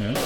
Ja.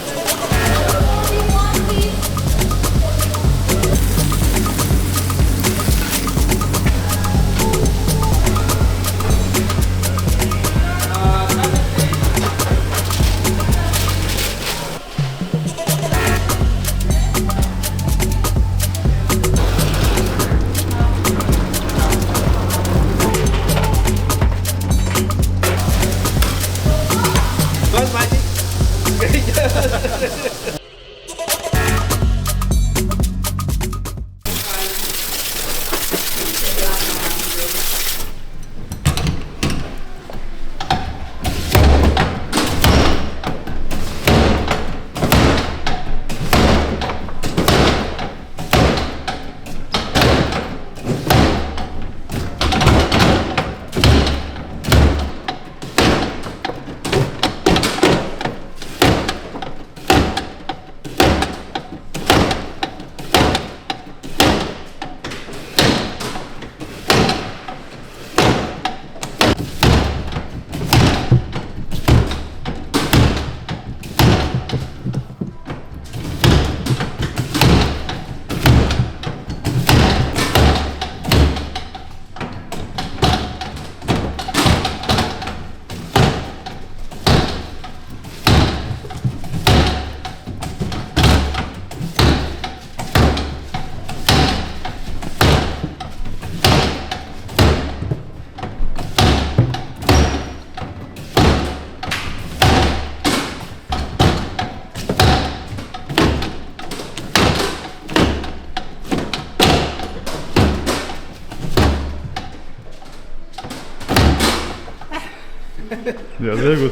Ja, sehr gut.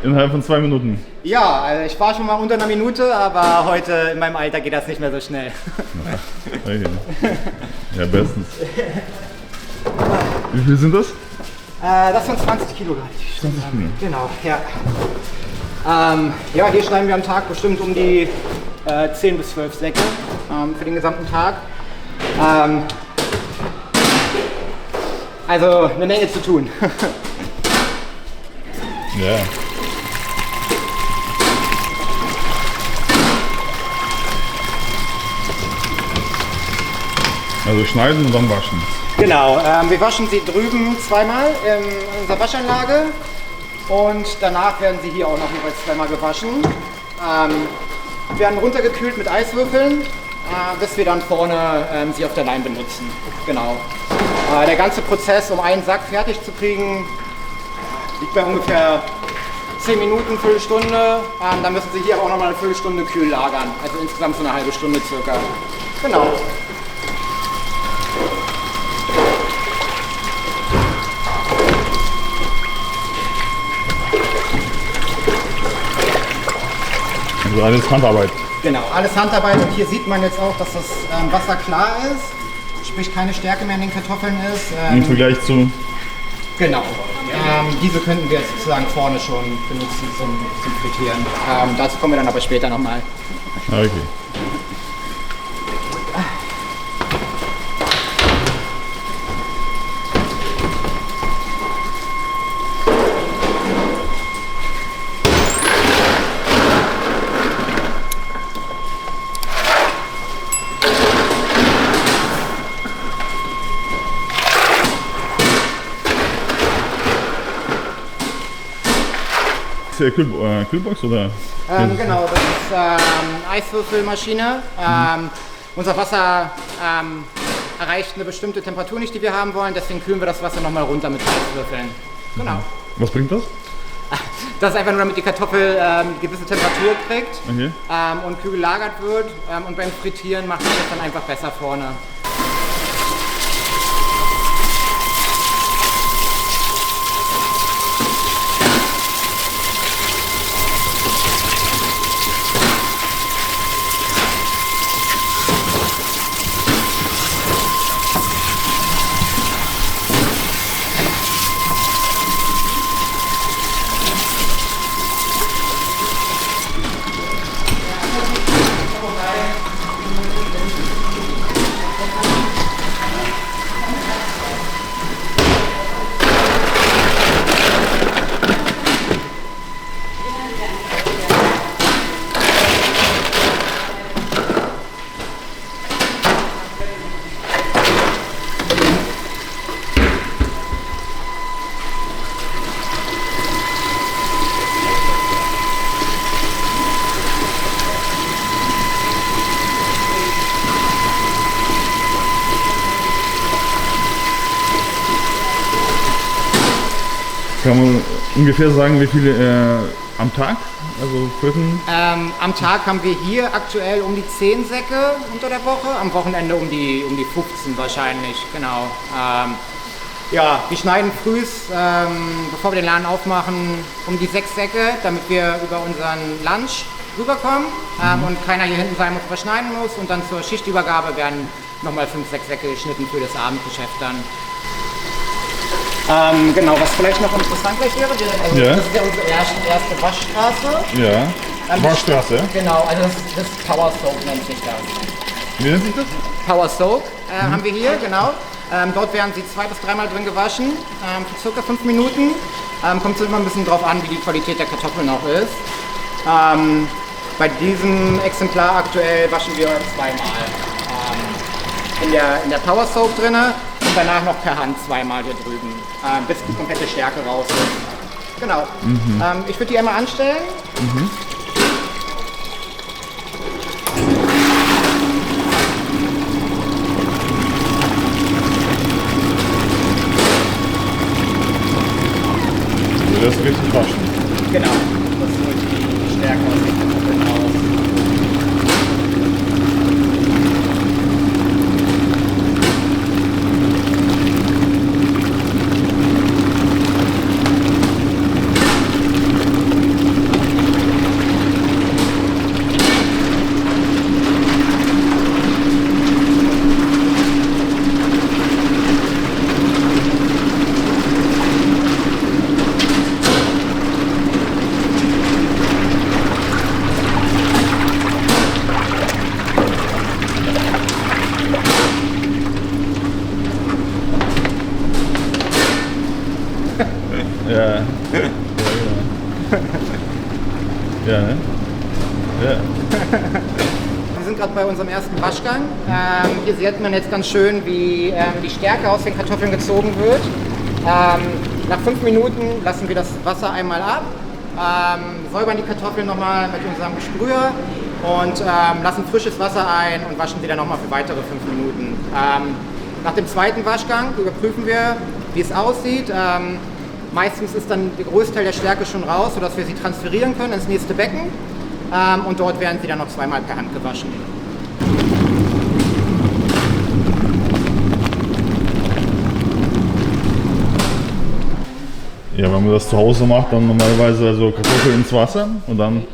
Innerhalb von 2 Minuten. Ja, also ich war schon mal unter einer Minute, aber heute in meinem Alter geht das nicht mehr so schnell. Okay. Ja, bestens. Wie viel sind das? Das sind 20 Kilo. 20 Kilo. Genau, ja. Ja, hier schneiden wir am Tag bestimmt um die 10 bis 12 Säcke für den gesamten Tag. Also eine Menge zu tun. Ja. Also schneiden und dann waschen. Genau, wir waschen sie drüben zweimal in unserer Waschanlage und danach werden sie hier auch noch jeweils zweimal gewaschen. Werden runtergekühlt mit Eiswürfeln, bis wir dann vorne sie auf der Leim benutzen. Genau. Der ganze Prozess, um einen Sack fertig zu kriegen, liegt bei ungefähr 10 Minuten, Viertelstunde. Dann müssen Sie hier aber auch nochmal eine Viertelstunde kühl lagern, also insgesamt so eine halbe Stunde circa. Genau. Also alles Handarbeit. Genau, alles Handarbeit und hier sieht man jetzt auch, dass das Wasser klar ist. Sprich keine Stärke mehr in den Kartoffeln ist. Im Vergleich zu... Genau. Diese könnten wir jetzt sozusagen vorne schon benutzen zum Frittieren. Dazu kommen wir dann aber später nochmal. Okay. Kühlbox oder? Genau, das ist Eiswürfelmaschine. Unser Wasser erreicht eine bestimmte Temperatur nicht, die wir haben wollen, deswegen kühlen wir das Wasser nochmal runter mit Eiswürfeln. Genau. Was bringt das? Das ist einfach nur, damit die Kartoffel eine gewisse Temperatur kriegt Okay. und kühl gelagert wird. Und beim Frittieren macht sich das dann einfach besser vorne. Kann man ungefähr sagen, wie viele am Tag also treffen? Am Tag haben wir hier aktuell um die 10 Säcke unter der Woche, am Wochenende um die 15 wahrscheinlich, genau. Ja, wir schneiden frühs, bevor wir den Laden aufmachen, um die 6 Säcke, damit wir über unseren Lunch rüberkommen und keiner hier hinten sein muss, was schneiden muss. Und dann zur Schichtübergabe werden nochmal 5, 6 Säcke geschnitten für das Abendgeschäft dann. Genau, was vielleicht noch interessant gleich wäre, also Ja. das ist ja unsere erste Waschstraße. Ja. Waschstraße. Genau, also das Power Soak nennt sich das. Wie nennt sich das? Power Soak haben wir hier, genau. Dort werden sie 2- bis 3-mal drin gewaschen, für circa 5 Minuten. Kommt so immer ein bisschen drauf an, wie die Qualität der Kartoffeln auch ist. Bei diesem Exemplar aktuell waschen wir 2-mal. In der Power Soak drinne und danach noch per Hand 2-mal hier drüben, bis die komplette Stärke raus ist. Genau. Ich würde die einmal anstellen. Das ist richtig waschen. Genau. Das holt die Stärke aus den Kartoffeln raus. Ja. Ja, genau. Ja, ne? Ja. Wir sind gerade bei unserem ersten Waschgang. Hier sieht man jetzt ganz schön, wie die Stärke aus den Kartoffeln gezogen wird. Nach 5 Minuten lassen wir das Wasser einmal ab, säubern die Kartoffeln nochmal mit unserem Sprüher und lassen frisches Wasser ein und waschen sie dann nochmal für weitere 5 Minuten. Nach dem zweiten Waschgang überprüfen wir, wie es aussieht. Meistens ist dann der Großteil der Stärke schon raus, sodass wir sie transferieren können ins nächste Becken. Und dort werden sie dann noch 2-mal per Hand gewaschen. Ja, wenn man das zu Hause macht, dann normalerweise also Kartoffeln ins Wasser und dann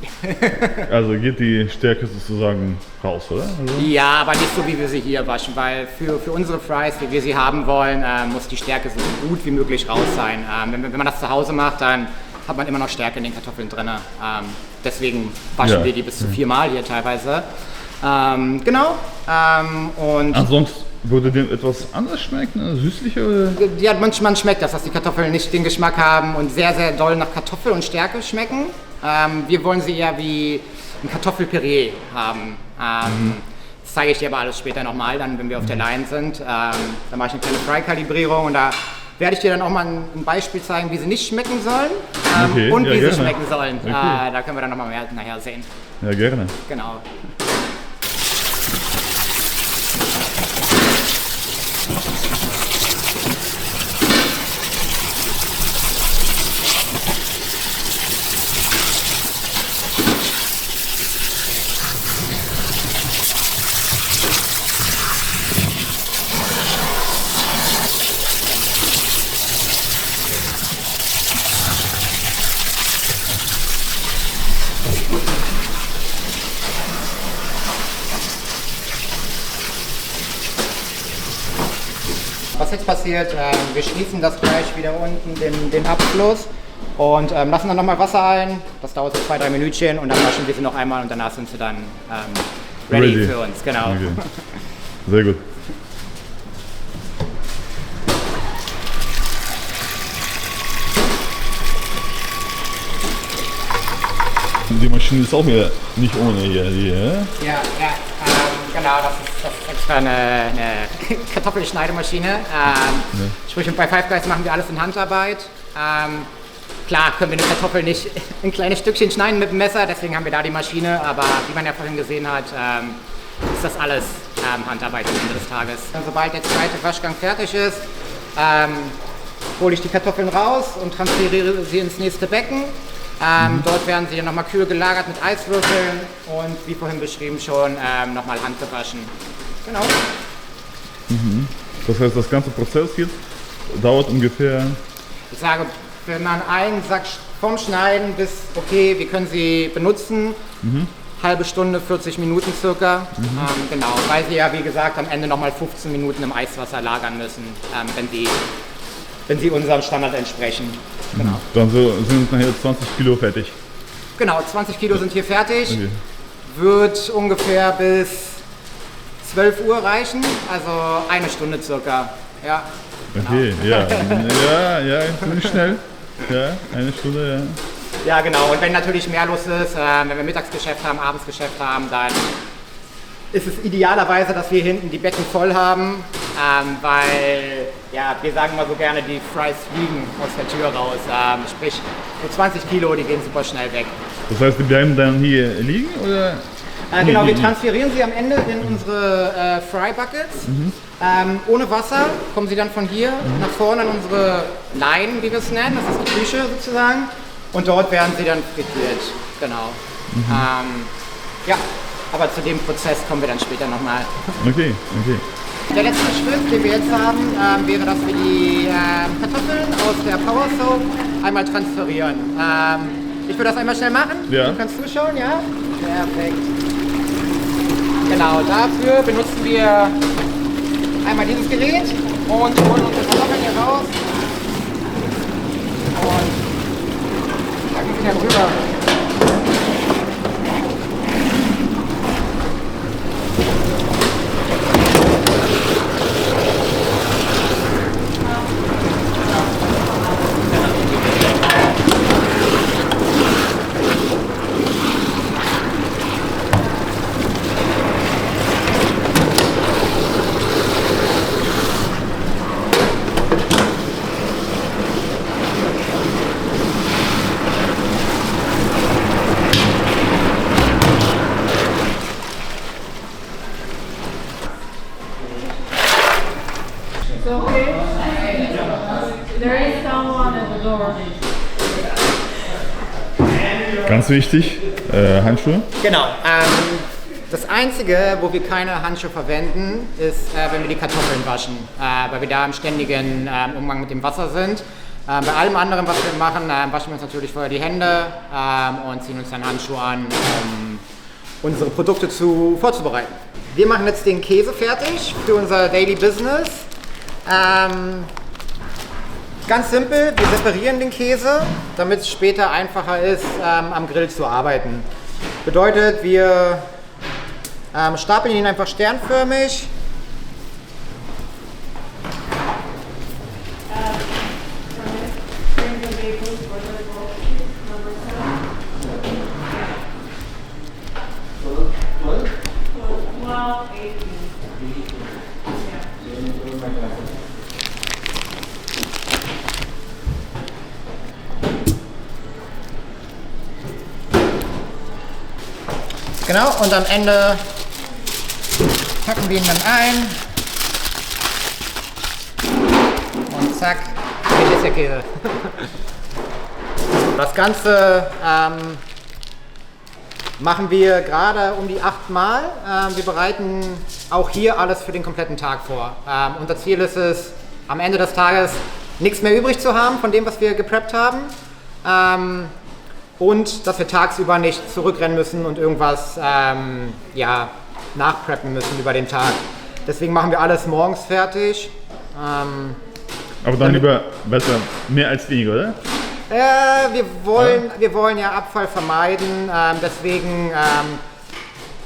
also geht die Stärke sozusagen raus, oder? Also, Ja, aber nicht so, wie wir sie hier waschen, weil für unsere Fries, wie wir sie haben wollen, muss die Stärke so gut wie möglich raus sein. Wenn man das zu Hause macht, dann hat man immer noch Stärke in den Kartoffeln drin. Deswegen waschen Ja. wir die bis zu 4-mal hier teilweise. Genau. Und sonst würde dem etwas anders schmecken, ne? Süßlicher oder? ja, man schmeckt das, dass die Kartoffeln nicht den Geschmack haben und sehr, sehr doll nach Kartoffel und Stärke schmecken. Wir wollen sie eher wie ein Kartoffelpüree haben. Das zeige ich dir aber alles später nochmal, dann, wenn wir auf der Line sind. Dann mache ich eine kleine Fry-Kalibrierung und da werde ich dir dann auch mal ein Beispiel zeigen, wie sie nicht schmecken sollen Okay, und ja, wie gerne. sie schmecken sollen. Okay. Da können wir dann nochmal mehr nachher sehen. Ja, gerne. Genau. Was jetzt passiert, wir schließen das gleich wieder unten, den Abfluss und lassen dann nochmal Wasser ein. Das dauert so 2-3 Minütchen und dann waschen wir sie noch einmal und danach sind sie dann ready für uns. Genau. Okay. Sehr gut. Die Maschine ist auch wieder nicht ohne hier. Ja, genau, das ist extra eine Kartoffelschneidemaschine. Sprich, bei Five Guys machen wir alles in Handarbeit. Klar können wir eine Kartoffel nicht in kleine Stückchen schneiden mit dem Messer, deswegen haben wir da die Maschine, aber wie man ja vorhin gesehen hat, ist das alles Handarbeit am Ende des Tages. Und sobald der zweite Waschgang fertig ist, hole ich die Kartoffeln raus und transferiere sie ins nächste Becken. Dort werden sie dann nochmal kühl gelagert mit Eiswürfeln und wie vorhin beschrieben schon nochmal handgewaschen. Genau. Das heißt, das ganze Prozess jetzt dauert ungefähr... Ich sage, wenn man einen Sack vom Schneiden bis, okay, wir können sie benutzen, halbe Stunde, 40 Minuten circa. Genau, weil sie ja wie gesagt am Ende nochmal 15 Minuten im Eiswasser lagern müssen, wenn sie unserem Standard entsprechen. Genau. Dann sind nachher 20 Kilo fertig. Genau, 20 Kilo sind hier fertig. Okay. Wird ungefähr bis 12 Uhr reichen, also eine Stunde circa. Ja. Okay, ja. Ja, ziemlich schnell. Ja, eine Stunde, ja. Ja, genau. Und wenn natürlich mehr los ist, wenn wir Mittagsgeschäft haben, Abendsgeschäft haben, dann ist es idealerweise, dass wir hinten die Becken voll haben, weil, ja, wir sagen mal so gerne, die Fries fliegen aus der Tür raus. Sprich, so 20 Kilo, die gehen super schnell weg. Das heißt, die bleiben dann hier liegen, oder? Genau, wir transferieren sie am Ende in unsere Fry Buckets. Ohne Wasser kommen sie dann von hier nach vorne in unsere Line, wie wir es nennen. Das ist die Küche sozusagen. Und dort werden sie dann frittiert. Genau. Ja, aber zu dem Prozess kommen wir dann später nochmal. Okay. Der letzte Schritt, den wir jetzt haben, wäre, dass wir die Kartoffeln aus der Power Soap einmal transferieren. Ich würde das einmal schnell machen. Ja. Du kannst zuschauen, ja? Perfekt. Genau, dafür benutzen wir einmal dieses Gerät und holen unsere Kartoffeln hier raus und packen sie dann rüber. There is someone at the door. Ganz wichtig, Handschuhe. Genau. Das Einzige, wo wir keine Handschuhe verwenden, ist, wenn wir die Kartoffeln waschen, weil wir da im ständigen Umgang mit dem Wasser sind. Bei allem anderen, was wir machen, waschen wir uns natürlich vorher die Hände und ziehen uns dann Handschuhe an, um unsere Produkte vorzubereiten. Wir machen jetzt den Käse fertig für unser Daily Business. Ganz simpel, wir separieren den Käse, damit es später einfacher ist, am Grill zu arbeiten. Bedeutet, wir stapeln ihn einfach sternförmig. Genau, und am Ende packen wir ihn dann ein. Und zack, hier ist der Käse. Das Ganze machen wir gerade um die 8 Mal. Wir bereiten auch hier alles für den kompletten Tag vor. Unser Ziel ist es, am Ende des Tages nichts mehr übrig zu haben von dem, was wir gepreppt haben. Und dass wir tagsüber nicht zurückrennen müssen und irgendwas nachpreppen müssen über den Tag. Deswegen machen wir alles morgens fertig. Aber dann lieber besser mehr als weniger, oder? Wir wollen ja Abfall vermeiden, deswegen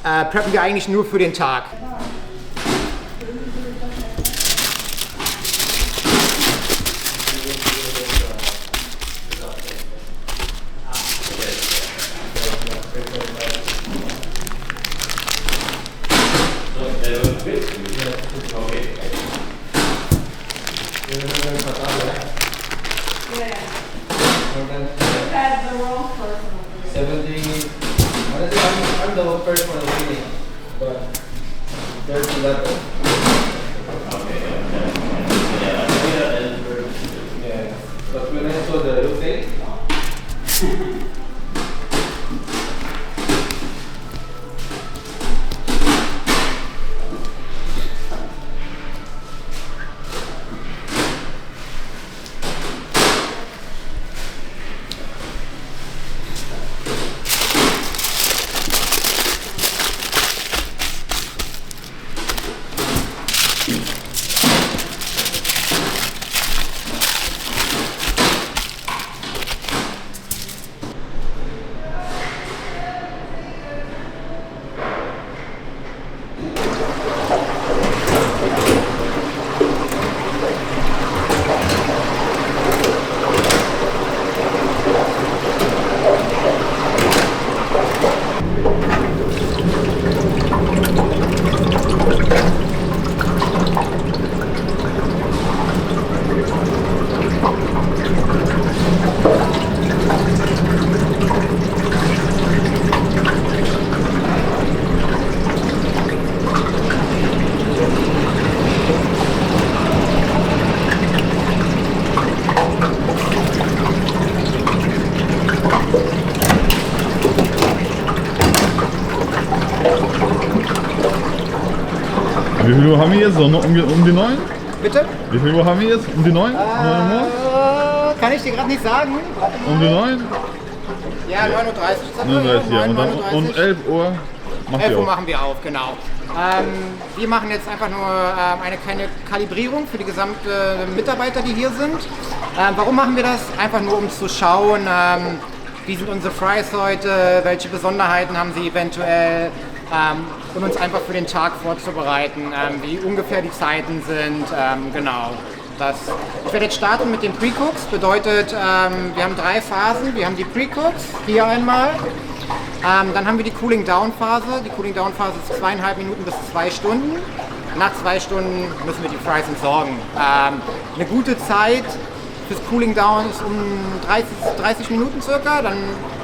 preppen wir eigentlich nur für den Tag. I'm the first one leading, but there's 11. Okay, yeah. also the real thing. Wie viel Uhr haben wir jetzt? So um die 9? Bitte? Wie viel Uhr haben wir jetzt? Um die 9? 9 Uhr? Kann ich dir gerade nicht sagen. Warte mal. Um die 9? Ja, 9:30 Uhr. 39, ja. Und dann um 11 Uhr macht 11 ihr Uhr auf. machen wir auf, genau. Wir machen jetzt einfach nur eine kleine Kalibrierung für die gesamten Mitarbeiter, die hier sind. Warum machen wir das? Einfach nur, um zu schauen, wie sind unsere Fries heute, welche Besonderheiten haben sie eventuell, und uns einfach für den Tag vorzubereiten, wie ungefähr die Zeiten sind, genau. Ich werde jetzt starten mit den Pre-Cooks, bedeutet, wir haben 3 Phasen. Wir haben die Pre-Cooks, hier einmal. Dann haben wir die Cooling-Down-Phase. Die Cooling-Down-Phase ist 2,5 Minuten bis 2 Stunden. Nach 2 Stunden müssen wir die Fries entsorgen. Eine gute Zeit fürs Cooling-Down ist um 30 Minuten circa. Dann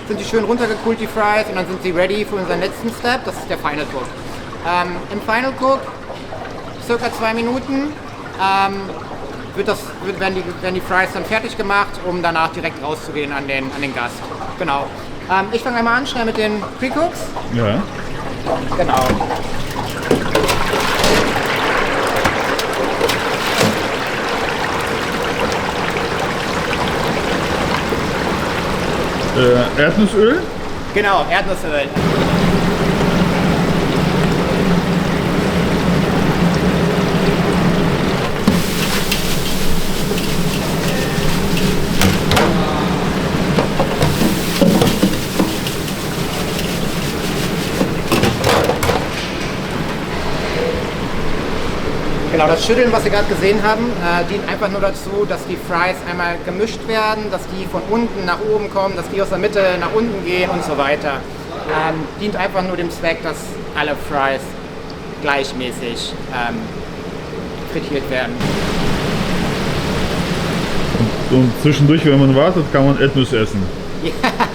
sind die schön runtergekühlt, die Fries, und dann sind sie ready für unseren letzten Step. Das ist der Final Cook. Im Final Cook, circa 2 Minuten, werden die Fries dann fertig gemacht, um danach direkt rauszugehen an den Gast. Genau. Ich fange einmal an, schnell mit den Pre-Cooks. Ja. Genau. Erdnussöl. Genau, Erdnussöl. Genau, das Schütteln, was wir gerade gesehen haben, dient einfach nur dazu, dass die Fries einmal gemischt werden, dass die von unten nach oben kommen, dass die aus der Mitte nach unten gehen und so weiter. Dient einfach nur dem Zweck, dass alle Fries gleichmäßig frittiert werden. Und zwischendurch, wenn man wartet, kann man Erdnüsse essen. Ja,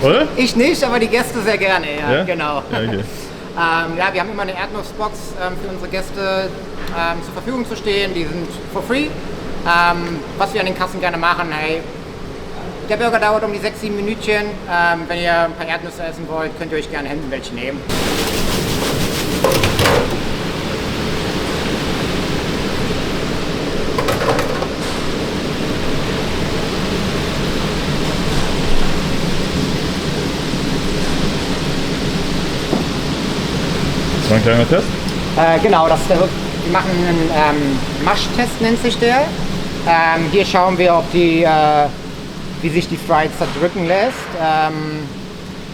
Oder? ich nicht, aber die Gäste sehr gerne, ja, Ja? genau. Ja, okay. Ja, wir haben immer eine Erdnussbox für unsere Gäste zur Verfügung zu stehen, die sind for free. Was wir an den Kassen gerne machen, hey, der Burger dauert um die 6-7 Minütchen. Wenn ihr ein paar Erdnüsse essen wollt, könnt ihr euch gerne hinten welche nehmen. Das war ein kleiner Test. Genau, wir machen einen Maschtest, nennt sich der. Hier schauen wir, wie sich die Fries zerdrücken lässt.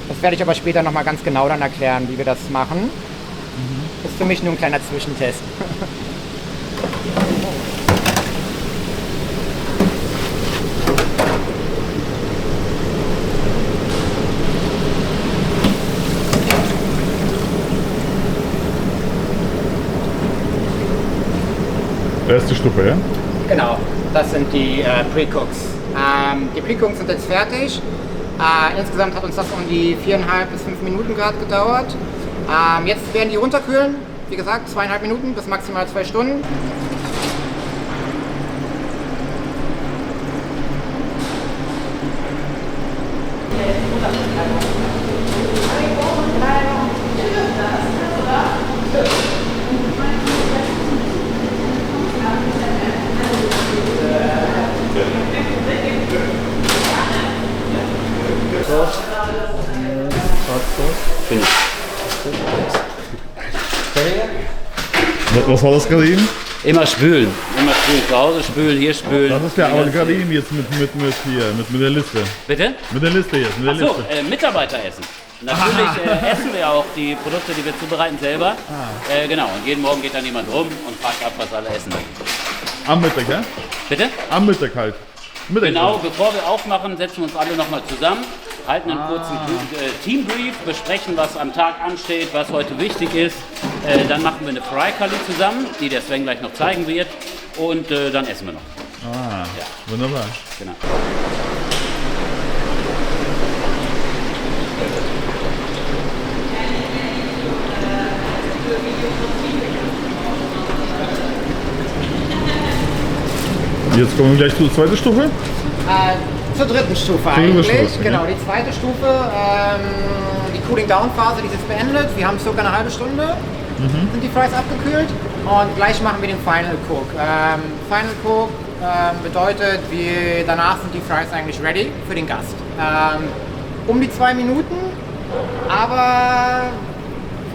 Das werde ich aber später nochmal ganz genau dann erklären, wie wir das machen. Das ist für mich nur ein kleiner Zwischentest. Erste Stufe, ja? Genau, das sind die Pre-Cooks. Die Pre-Cooks sind jetzt fertig. Insgesamt hat uns das um die 4,5 bis 5 Minuten gerade gedauert. Jetzt werden die runterkühlen. Wie gesagt, 2,5 Minuten bis maximal 2 Stunden. Was war das gerade eben? Immer spülen. Immer spülen. Zu Hause spülen, hier spülen. Das ist ja aber gerade eben jetzt mit der Liste. Bitte? Mit der Liste jetzt, mit der Achso, Liste. Mitarbeiteressen. Natürlich essen wir auch die Produkte, die wir zubereiten, selber. Genau, und jeden Morgen geht dann jemand rum und fragt ab, was alle essen. Am Mittag, ja? Bitte? Am Mittag halt. Mittag Genau, bevor wir aufmachen, setzen wir uns alle nochmal zusammen, halten einen kurzen Teambrief, besprechen, was am Tag ansteht, was heute wichtig ist. Dann machen wir eine Fry Curry zusammen, die der Sven gleich noch zeigen wird. Und dann essen wir noch. Ah, ja. Wunderbar. Genau. Jetzt kommen wir gleich zur zweiten Stufe. Zur dritten Stufe dritten eigentlich. Stufe, Genau, die zweite Stufe, die Cooling-Down-Phase, die ist jetzt beendet. Wir haben circa eine halbe Stunde, sind die Fries abgekühlt und gleich machen wir den Final Cook. Final Cook bedeutet, danach sind die Fries eigentlich ready für den Gast. Um die 2 Minuten, aber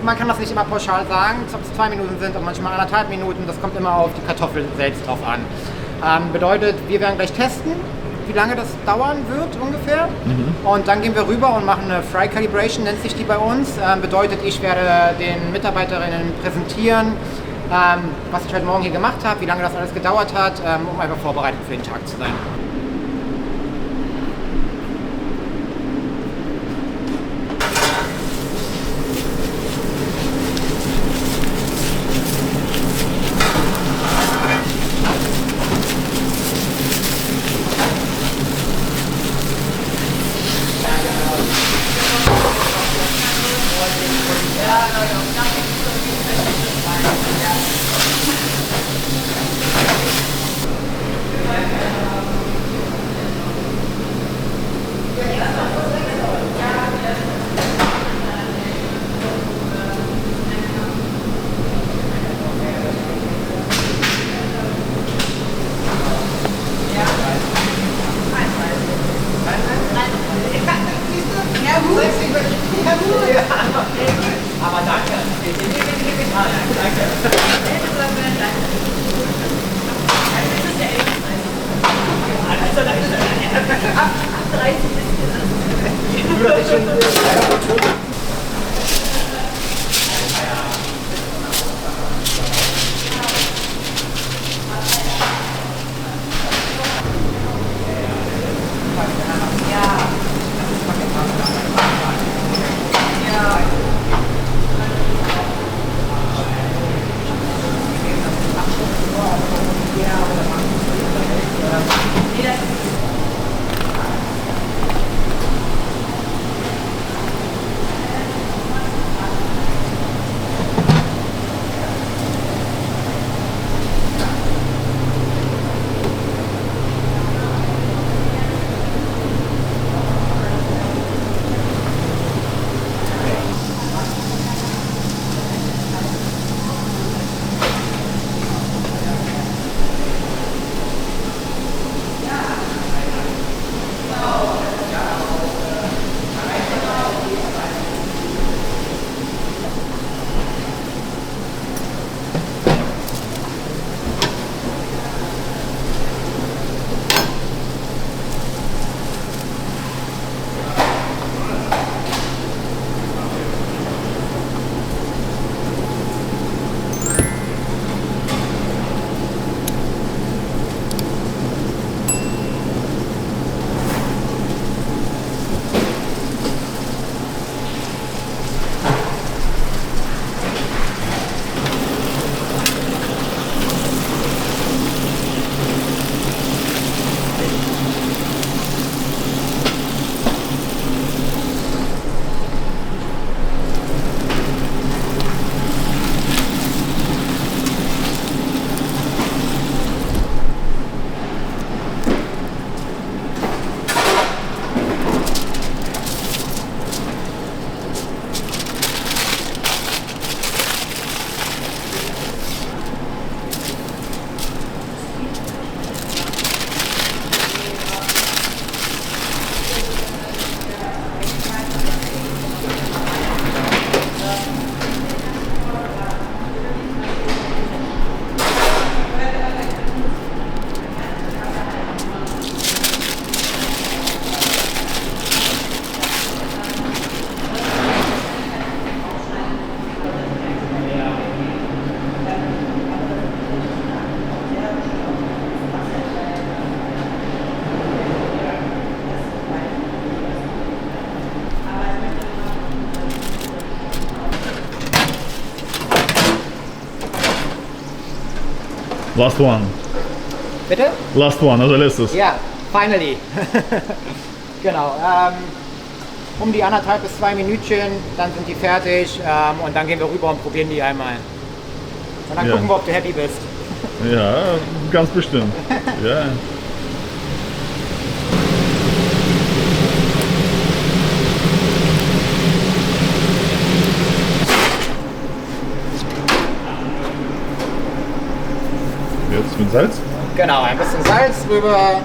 man kann das nicht immer pauschal sagen, ob es 2 Minuten sind und manchmal 1,5 Minuten, das kommt immer auf die Kartoffeln selbst drauf an. Bedeutet, wir werden gleich testen, wie lange das dauern wird ungefähr. Und dann gehen wir rüber und machen eine Fry Calibration, nennt sich die bei uns. Bedeutet, ich werde den Mitarbeiterinnen präsentieren, was ich heute Morgen hier gemacht habe, wie lange das alles gedauert hat, um einfach vorbereitet für den Tag zu sein. Aber danke. Last one. Bitte? Last one, also letztes. Ja, finally. Genau. Um die 1,5 bis 2 Minütchen, dann sind die fertig und dann gehen wir rüber und probieren die einmal. Und dann Ja. gucken wir, ob du happy bist. Ja, ganz bestimmt. Ja. Jetzt mit Salz? Genau, ein bisschen Salz drüber.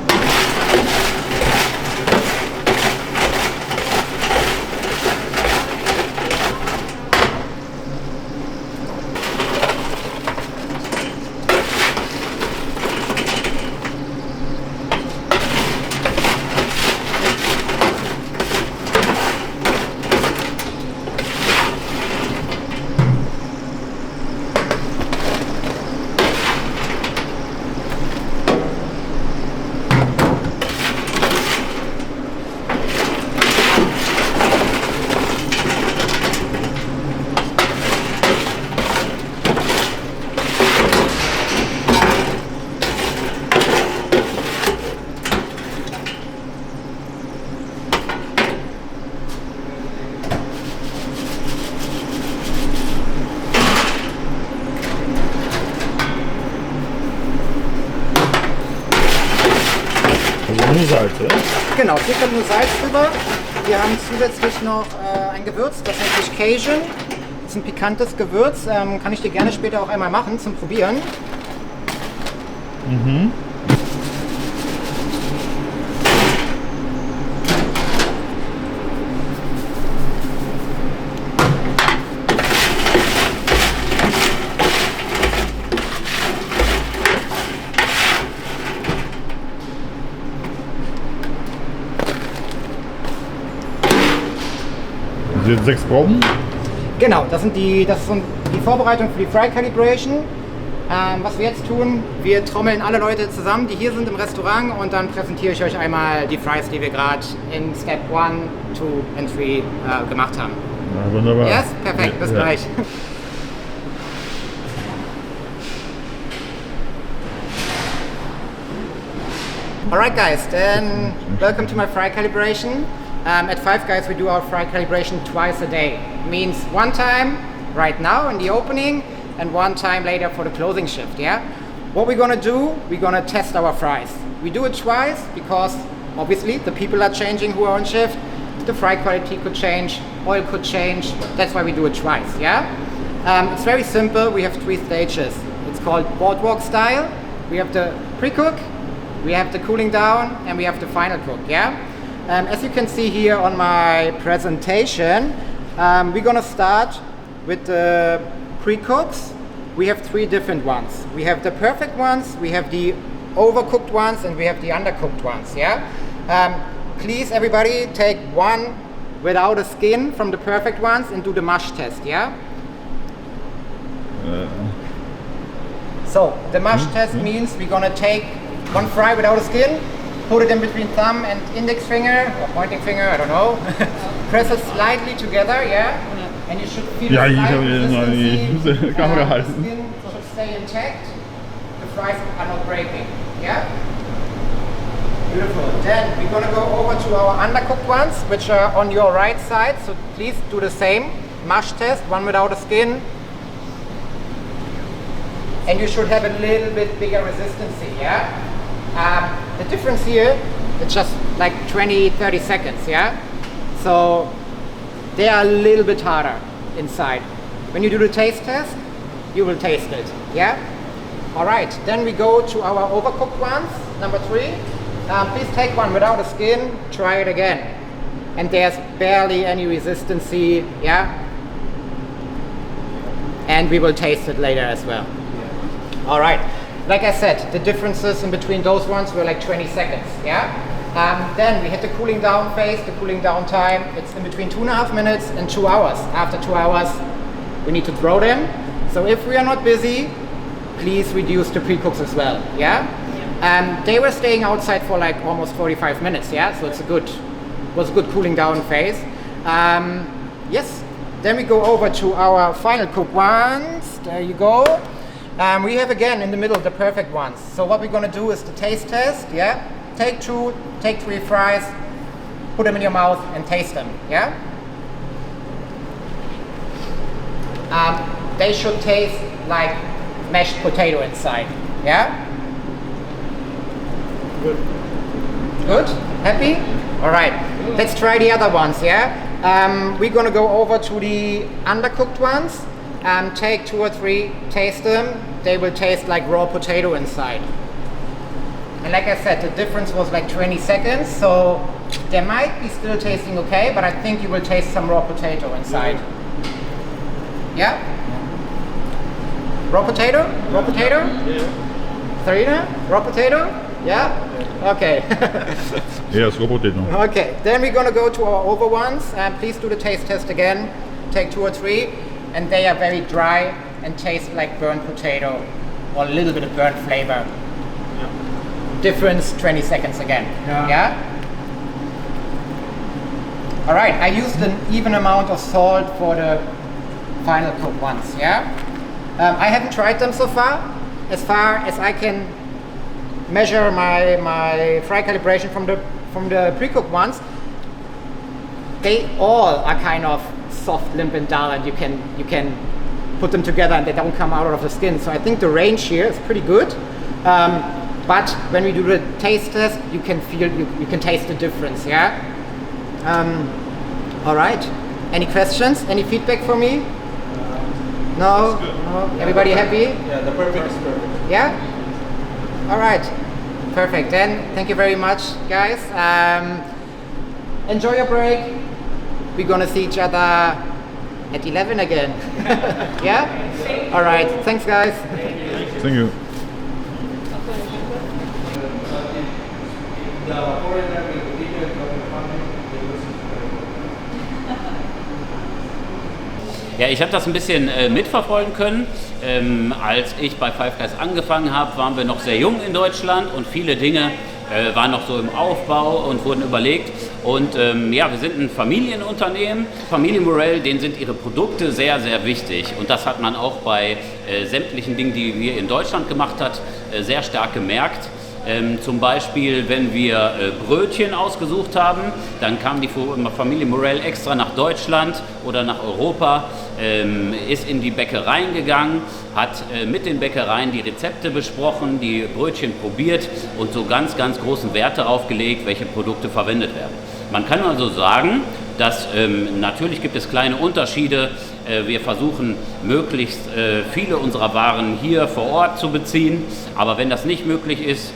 Also nur Salz, oder? Genau, hier kommt nur Salz drüber. Wir haben zusätzlich noch ein Gewürz, das nennt sich Cajun. Das ist ein pikantes Gewürz, kann ich dir gerne später auch einmal machen zum Probieren. Jetzt 6 Proben. Genau, das ist die Vorbereitung für die Fry Calibration. Was wir jetzt tun, wir trommeln alle Leute zusammen, die hier sind im Restaurant und dann präsentiere ich euch einmal die Fries, die wir gerade in Step 1, 2 und 3 gemacht haben. Ja, wunderbar. Yes, perfekt, bis Ja. gleich. Alright guys, then welcome to my fry calibration. At Five Guys we do our fry calibration twice a day. Means one time right now in the opening and one time later for the closing shift, yeah? What we're gonna do, we're gonna test our fries. We do it twice because obviously the people are changing who are on shift, the fry quality could change, oil could change, that's why we do it twice, yeah? It's very simple, we have 3 stages. It's called boardwalk style. We have the pre-cook, we have the cooling down, and we have the final cook, yeah? As you can see here on my presentation, we're gonna start with the pre-cooks. We have 3 different ones. We have the perfect ones, we have the overcooked ones, and we have the undercooked ones, yeah? Please, everybody, take one without a skin from the perfect ones and do the mush test, yeah? So, the mush test means we're gonna take one fry without a skin, put it in between thumb and index finger, or pointing finger, I don't know. Press it slightly together, yeah? And you should feel Ja, the ich slight habe hier noch consistency. die Kamera The halten. skin should stay intact. The fries are not breaking, yeah? Beautiful. Then we're gonna go over to our undercooked ones, which are on your right side. So please do the same mush test, one without a skin. And you should have a little bit bigger resistance, yeah? The difference here, it's just like 20-30 seconds, yeah? So they are a little bit harder inside. When you do the taste test, you will taste it, yeah? All right, then we go to our overcooked ones, number 3. Please take one without a skin, try it again. And there's barely any resistance, yeah? And we will taste it later as well. All right, like I said, the differences in between those ones were like 20 seconds, yeah? Then we hit the cooling down phase, the cooling down time, it's in between 2.5 minutes and 2 hours. After 2 hours, we need to throw them. So if we are not busy, please reduce the pre-cooks as well, yeah? They were staying outside for like almost 45 minutes, yeah? So it's was a good cooling down phase. Yes, then we go over to our final cook ones. There you go. We have again in the middle the perfect ones. So what we're gonna do is the taste test, yeah? Take 2, take 3 fries, put them in your mouth and taste them, yeah? They should taste like mashed potato inside, yeah? Good. Good? Happy? All right, let's try the other ones, yeah? We're gonna go over to the undercooked ones. Take 2 or 3, taste them. They will taste like raw potato inside. And like I said, the difference was like 20 seconds, so they might be still tasting okay, but I think you will taste some raw potato inside. Yeah? Raw potato? Raw potato? Yeah. Sarina? Raw potato? Yeah? Okay. Yes, Roboter. Okay, then we're gonna go to our over ones. Please do the taste test again. Take 2 or 3, and they are very dry and taste like burnt potato or a little bit of burnt flavor. Difference 20 seconds again. Yeah? All right, I used an even amount of salt for the final cooked ones. Yeah? I haven't tried them so far. As far as I can measure my fry calibration from the pre-cooked ones, they all are kind of soft, limp, and dull, and you can put them together and they don't come out of the skin. So I think the range here is pretty good. But when we do the taste test, you can feel, you can taste the difference. Yeah. All right. Any questions? Any feedback for me? No. No? Everybody happy? Yeah, the perfect is perfect. Yeah? All right. Perfect. Then, thank you very much, guys. Enjoy your break. We're going to see each other at 11 again. Yeah? All right. Thanks, guys. Thank you. The foreigner with the video and the family, they will see. Ja, ich habe das ein bisschen mitverfolgen können. Als ich bei Five Guys angefangen habe, waren wir noch sehr jung in Deutschland und viele Dinge waren noch so im Aufbau und wurden überlegt. Und ja, wir sind ein Familienunternehmen. Familie Morel, denen sind ihre Produkte sehr, sehr wichtig. Und das hat man auch bei sämtlichen Dingen, die wir in Deutschland gemacht hat, sehr stark gemerkt. Zum Beispiel, wenn wir Brötchen ausgesucht haben, dann kam die Familie Morel extra nach Deutschland oder nach Europa, ist in die Bäckereien gegangen, hat mit den Bäckereien die Rezepte besprochen, die Brötchen probiert und so ganz, ganz großen Wert darauf gelegt, welche Produkte verwendet werden. Man kann also sagen, dass natürlich gibt es kleine Unterschiede. Wir versuchen möglichst viele unserer Waren hier vor Ort zu beziehen, aber wenn das nicht möglich ist,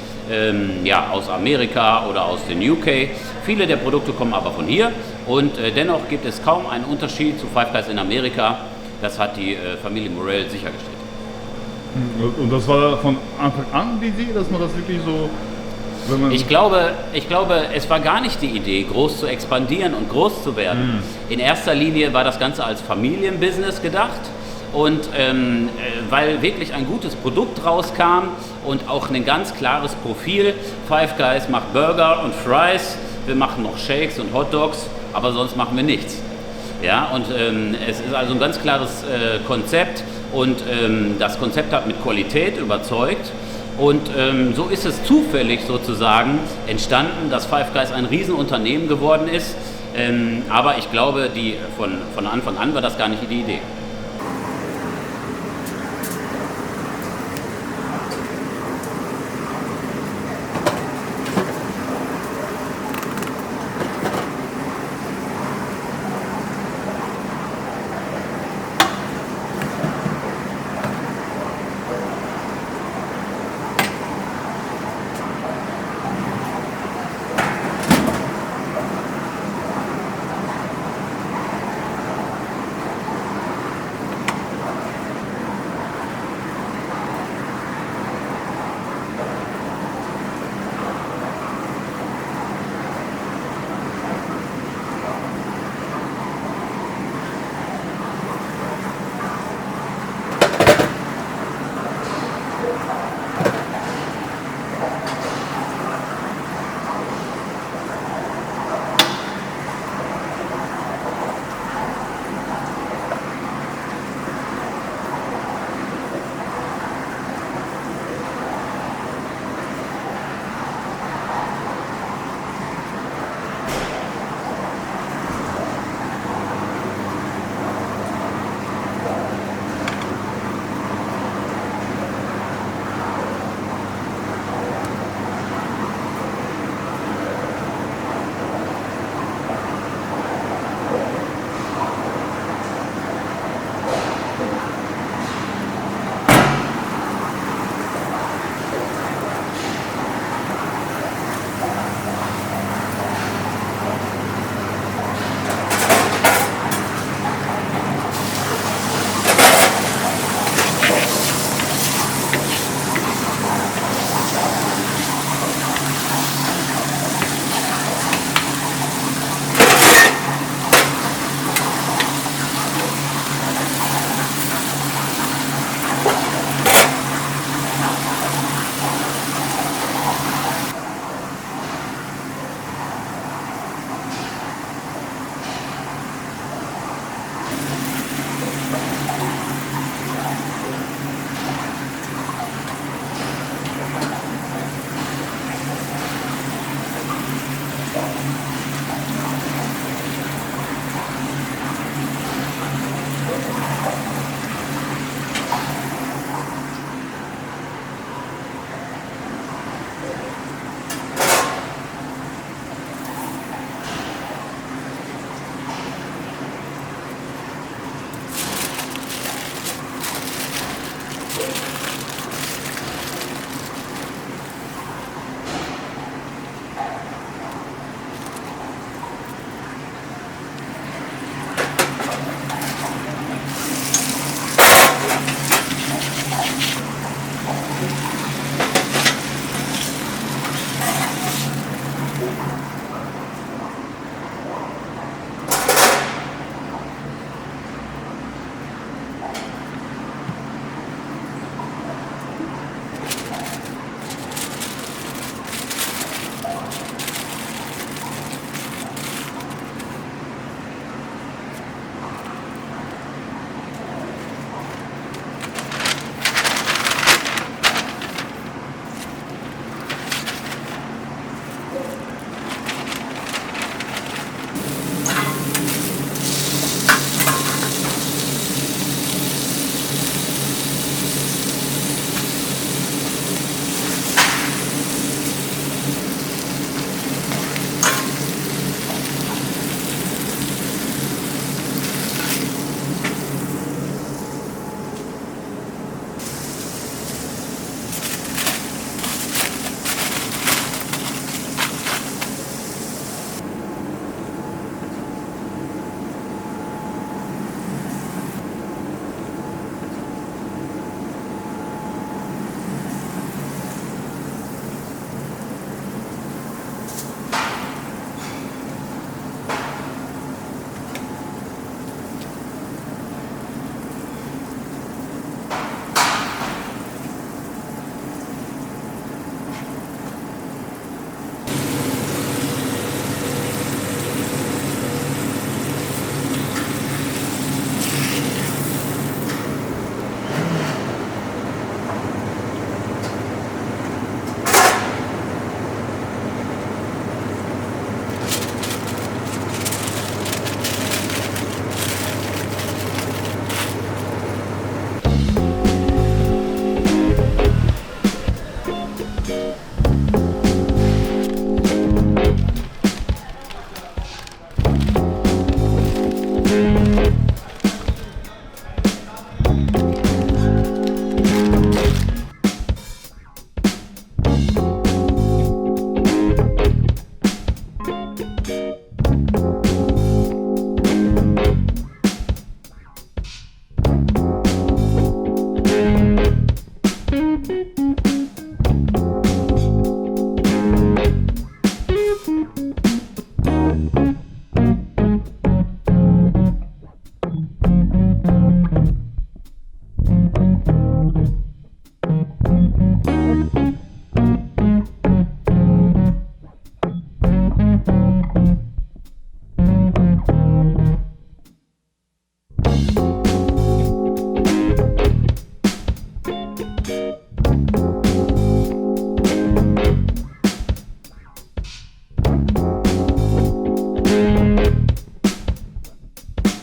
ja, aus Amerika oder aus den UK. Viele der Produkte kommen aber von hier und dennoch gibt es kaum einen Unterschied zu Five Guys in Amerika. Das hat die Familie Morel sichergestellt. Und das war von Anfang an die Idee, dass man das wirklich so... Wenn man Ich glaube, es war gar nicht die Idee, groß zu expandieren und groß zu werden. In erster Linie war das Ganze als Familienbusiness gedacht. Und weil wirklich ein gutes Produkt rauskam und auch ein ganz klares Profil. Five Guys macht Burger und Fries, wir machen noch Shakes und Hot Dogs, aber sonst machen wir nichts. Ja, und es ist also ein ganz klares Konzept und das Konzept hat mit Qualität überzeugt. Und so ist es zufällig sozusagen entstanden, dass Five Guys ein Riesenunternehmen geworden ist. Aber ich glaube, von Anfang an war das gar nicht die Idee.